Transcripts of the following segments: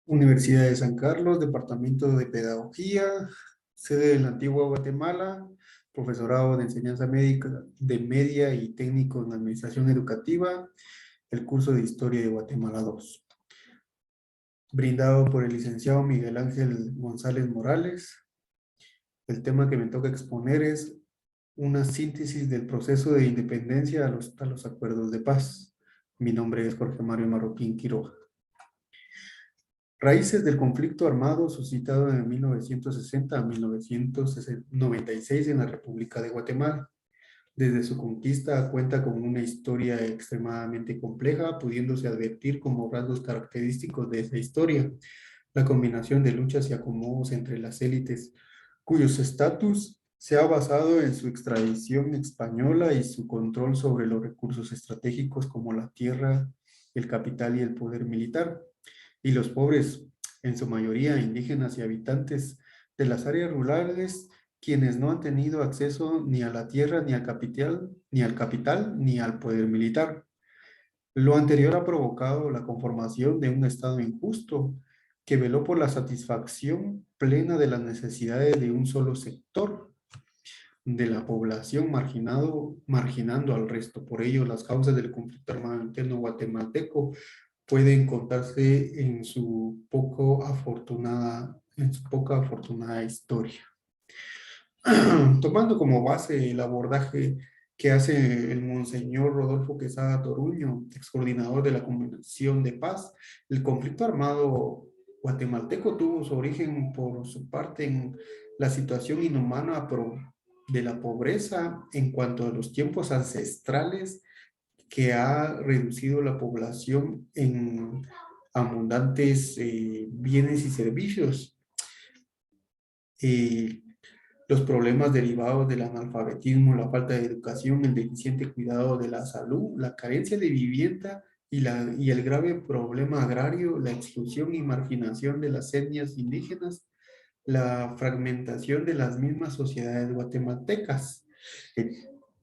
Universidad de San Carlos, Departamento de Pedagogía, sede de la antigua Guatemala, profesorado de enseñanza médica de media y técnico en administración educativa, el curso de Historia de Guatemala 2, brindado por el licenciado Miguel Ángel González Morales. El tema que me toca exponer es una síntesis del proceso de independencia a los acuerdos de paz. Mi nombre es Jorge Mario Marroquín Quiroga. Raíces del conflicto armado suscitado en 1960 a 1996 en la República de Guatemala. Desde su conquista cuenta con una historia extremadamente compleja, pudiéndose advertir como rasgos característicos de esa historia la combinación de luchas y acomodos entre las élites, cuyos estatus se ha basado en su extradición española y su control sobre los recursos estratégicos como la tierra, el capital y el poder militar, y los pobres, en su mayoría indígenas y habitantes de las áreas rurales, quienes no han tenido acceso ni a la tierra, ni al poder militar. Lo anterior ha provocado la conformación de un Estado injusto que veló por la satisfacción plena de las necesidades de un solo sector de la población marginando al resto. Por ello, las causas del conflicto armado interno guatemalteco pueden contarse en su poca afortunada historia. Tomando como base el abordaje que hace el Monseñor Rodolfo Quesada Toruño, ex coordinador de la Convención de Paz, el conflicto armado guatemalteco tuvo su origen por su parte en la situación inhumana de la pobreza en cuanto a los tiempos ancestrales que ha reducido la población en abundantes bienes y servicios. Eh, los problemas derivados del analfabetismo, la falta de educación, el deficiente cuidado de la salud, la carencia de vivienda y el grave problema agrario, la exclusión y marginación de las etnias indígenas, la fragmentación de las mismas sociedades guatemaltecas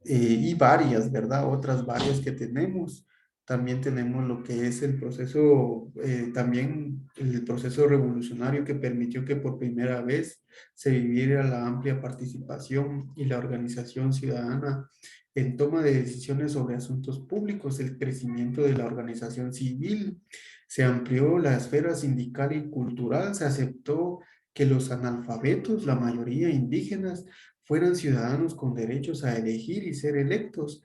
y varias, ¿verdad? Otras varias que tenemos. También tenemos lo que es el proceso, también el proceso revolucionario que permitió que por primera vez se viviera la amplia participación y la organización ciudadana en toma de decisiones sobre asuntos públicos, el crecimiento de la organización civil, se amplió la esfera sindical y cultural, se aceptó que los analfabetos, la mayoría indígenas, fueran ciudadanos con derechos a elegir y ser electos.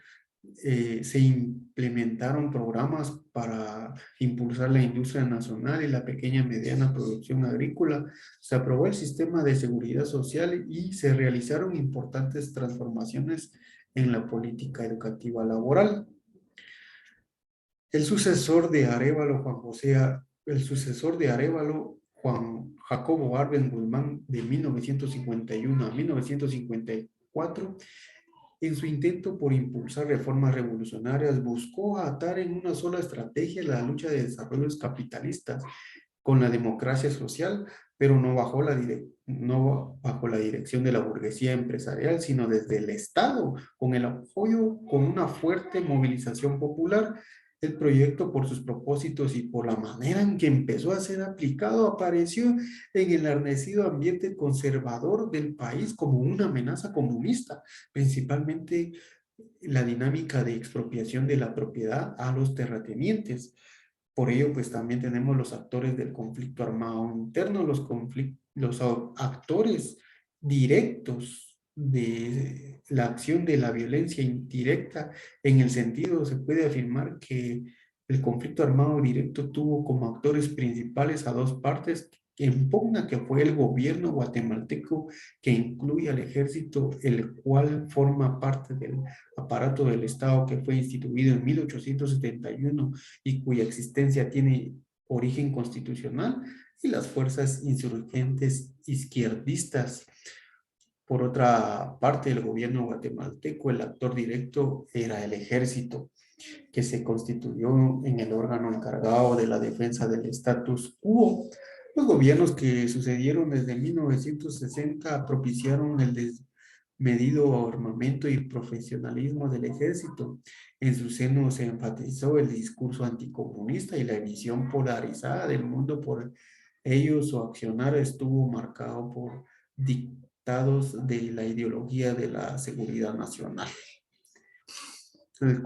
Se implementaron programas para impulsar la industria nacional y la pequeña y mediana producción agrícola. Se aprobó el sistema de seguridad social y se realizaron importantes transformaciones en la política educativa laboral. El sucesor de Arévalo, el sucesor de Arévalo, Juan Jacobo Arben Guzmán, de 1951 a 1954, en su intento por impulsar reformas revolucionarias, buscó atar en una sola estrategia la lucha de desarrollos capitalistas con la democracia social, pero no bajo la dirección de la burguesía empresarial, sino desde el Estado, con el apoyo, con una fuerte movilización popular. El proyecto, por sus propósitos y por la manera en que empezó a ser aplicado, apareció en el enardecido ambiente conservador del país como una amenaza comunista, principalmente la dinámica de expropiación de la propiedad a los terratenientes. Por ello, pues también tenemos los actores del conflicto armado interno, los actores directos de la acción de la violencia indirecta, en el sentido, se puede afirmar que el conflicto armado directo tuvo como actores principales a dos partes en pugna, que fue el gobierno guatemalteco, que incluye al ejército, el cual forma parte del aparato del Estado que fue instituido en 1871 y cuya existencia tiene origen constitucional, y las fuerzas insurgentes izquierdistas. Por otra parte, el gobierno guatemalteco, el actor directo era el ejército, que se constituyó en el órgano encargado de la defensa del status quo. Los gobiernos que sucedieron desde 1960 propiciaron el desmedido armamento y profesionalismo del ejército. En su seno se enfatizó el discurso anticomunista y la visión polarizada del mundo por Su accionar estuvo marcado por dictados de la ideología de la seguridad nacional. El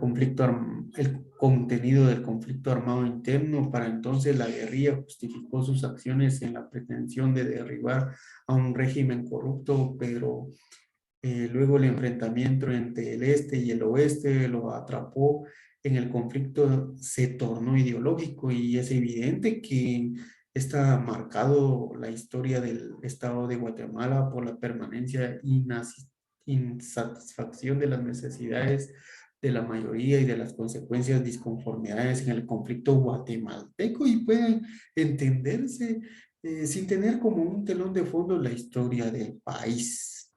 contenido del conflicto armado interno. Para entonces la guerrilla justificó sus acciones en la pretensión de derribar a un régimen corrupto, pero luego el enfrentamiento entre el este y el oeste lo atrapó en el conflicto, se tornó ideológico y es evidente que está marcado la historia del Estado de Guatemala por la permanencia insatisfacción de las necesidades de la mayoría y de las consecuencias disconformidades en el conflicto guatemalteco, y puede entenderse sin tener como un telón de fondo la historia del país.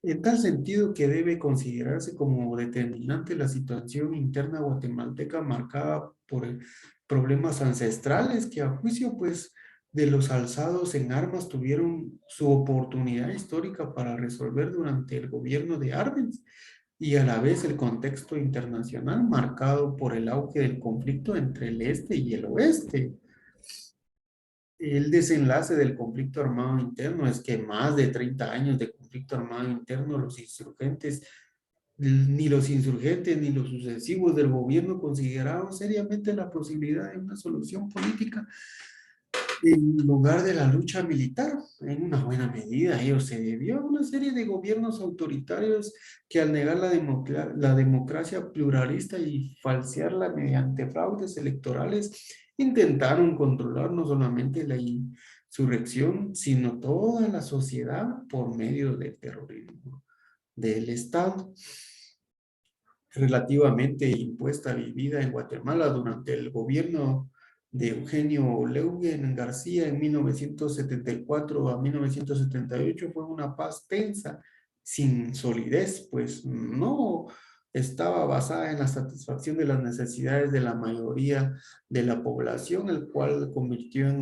En tal sentido que debe considerarse como determinante la situación interna guatemalteca marcada por problemas ancestrales que, a juicio pues de los alzados en armas, tuvieron su oportunidad histórica para resolver durante el gobierno de Arbenz, y a la vez el contexto internacional marcado por el auge del conflicto entre el este y el oeste. El desenlace del conflicto armado interno es que más de 30 años de conflicto armado interno, ni los insurgentes ni los sucesivos del gobierno consideraron seriamente la posibilidad de una solución política en lugar de la lucha militar. En una buena medida ello se debió a una serie de gobiernos autoritarios que, al negar la democracia pluralista y falsearla mediante fraudes electorales, intentaron controlar no solamente la insurrección, sino toda la sociedad por medio del terrorismo del Estado relativamente impuesta vivida en Guatemala durante el gobierno de Eugenio Leuguen García en 1974 a 1978 fue una paz tensa, sin solidez, pues no estaba basada en la satisfacción de las necesidades de la mayoría de la población, el cual se convirtió en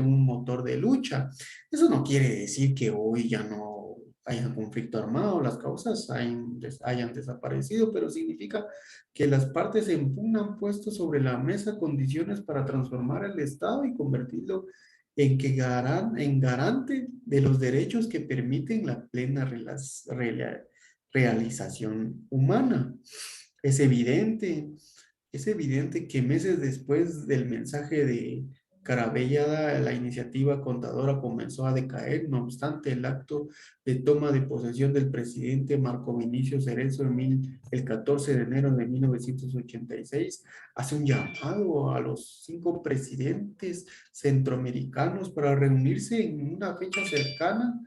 un motor de lucha. Eso no quiere decir que hoy ya no haya conflicto armado, las causas hayan desaparecido, pero significa que las partes en pugna han puesto sobre la mesa condiciones para transformar el Estado y convertirlo en garante de los derechos que permiten la plena realización humana. Es evidente, es evidente que meses después del mensaje de Carabellada, la iniciativa contadora comenzó a decaer. No obstante, el acto de toma de posesión del presidente Marco Vinicio Cerezo el 14 de enero de 1986 hace un llamado a los 5 presidentes centroamericanos para reunirse en una fecha cercana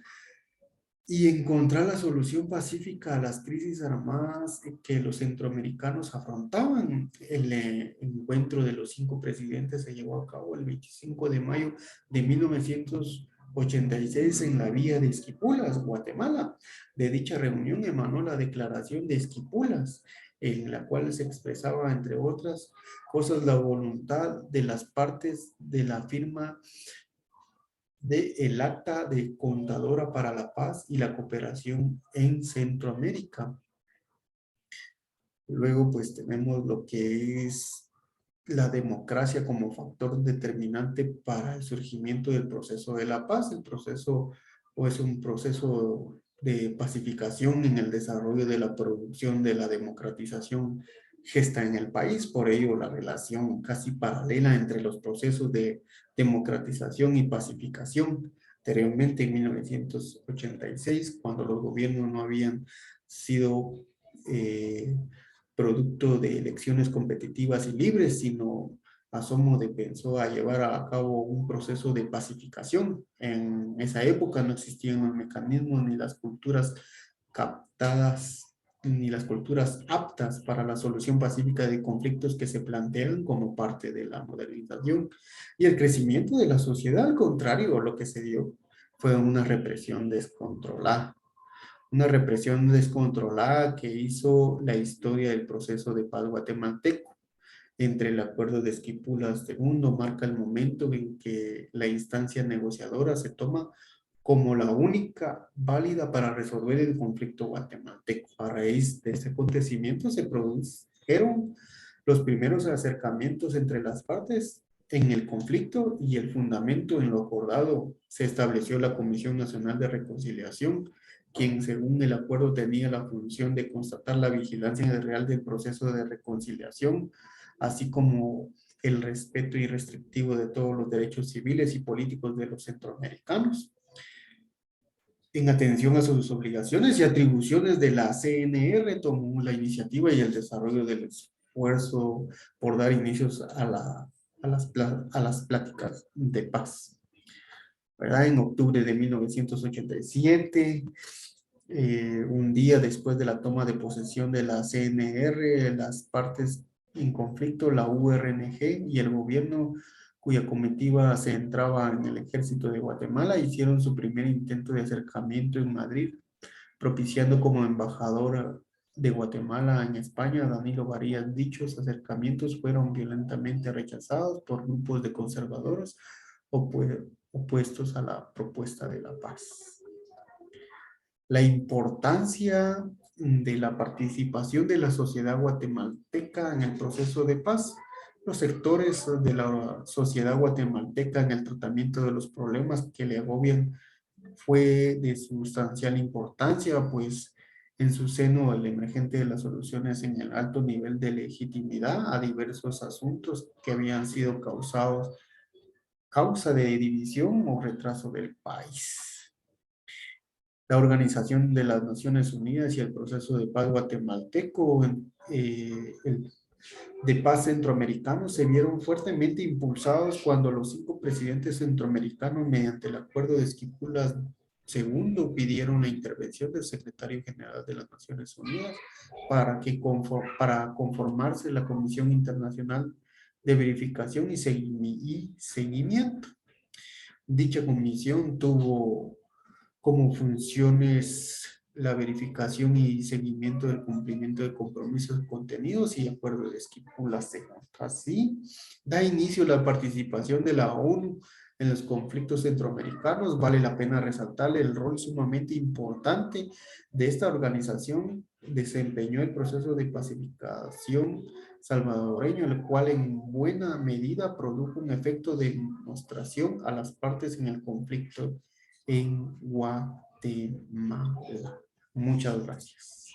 y encontrar la solución pacífica a las crisis armadas que los centroamericanos afrontaban. El encuentro de los 5 presidentes se llevó a cabo el 25 de mayo de 1986 en la villa de Esquipulas, Guatemala. De dicha reunión emanó la declaración de Esquipulas, en la cual se expresaba, entre otras cosas, la voluntad de las partes de la firma de el Acta de Contadora para la Paz y la Cooperación en Centroamérica. Luego, pues tenemos lo que es la democracia como factor determinante para el surgimiento del proceso de la paz. El proceso, o es un proceso de pacificación en el desarrollo de la producción de la democratización gesta en el país. Por ello, la relación casi paralela entre los procesos de democratización y pacificación. Anteriormente, en 1986, cuando los gobiernos no habían sido producto de elecciones competitivas y libres, sino Asomo de pensó a llevar a cabo un proceso de pacificación. En esa época no existían los mecanismos ni las culturas captadas ni las culturas aptas para la solución pacífica de conflictos que se plantean como parte de la modernización y el crecimiento de la sociedad. Al contrario, lo que se dio fue una represión descontrolada. Una represión descontrolada que hizo la historia del proceso de paz guatemalteco. Entre el acuerdo de Esquipulas II marca el momento en que la instancia negociadora se toma como la única válida para resolver el conflicto guatemalteco. A raíz de este acontecimiento se produjeron los primeros acercamientos entre las partes en el conflicto y el fundamento en lo acordado. Se estableció la Comisión Nacional de Reconciliación, quien según el acuerdo tenía la función de constatar la vigilancia real del proceso de reconciliación, así como el respeto irrestrictivo de todos los derechos civiles y políticos de los centroamericanos. En atención a sus obligaciones y atribuciones de la CNR, tomó la iniciativa y el desarrollo del esfuerzo por dar inicios a las pláticas de paz. ¿Verdad? En octubre de 1987, un día después de la toma de posesión de la CNR, las partes en conflicto, la URNG y el gobierno cuya comitiva se entraba en el ejército de Guatemala, hicieron su primer intento de acercamiento en Madrid, propiciando como embajador de Guatemala en España, Danilo Varías. Dichos acercamientos fueron violentamente rechazados por grupos de conservadores opuestos a la propuesta de la paz. La importancia de la participación de la sociedad guatemalteca en el proceso de paz. Los sectores de la sociedad guatemalteca en el tratamiento de los problemas que le agobian fue de sustancial importancia, pues en su seno el emergente de las soluciones en el alto nivel de legitimidad a diversos asuntos que habían sido causa de división o retraso del país. La Organización de las Naciones Unidas y el proceso de paz guatemalteco, el de paz centroamericanos se vieron fuertemente impulsados cuando los 5 presidentes centroamericanos, mediante el Acuerdo de Esquipulas II, pidieron la intervención del secretario general de las Naciones Unidas para conformarse la Comisión Internacional de Verificación y Seguimiento. Dicha comisión tuvo como funciones la verificación y seguimiento del cumplimiento de compromisos contenidos y acuerdos de Esquipulas II. Así, da inicio la participación de la ONU en los conflictos centroamericanos. Vale la pena resaltarle el rol sumamente importante de esta organización. Desempeñó el proceso de pacificación salvadoreño, el cual en buena medida produjo un efecto de demostración a las partes en el conflicto en Guatemala. Muchas gracias.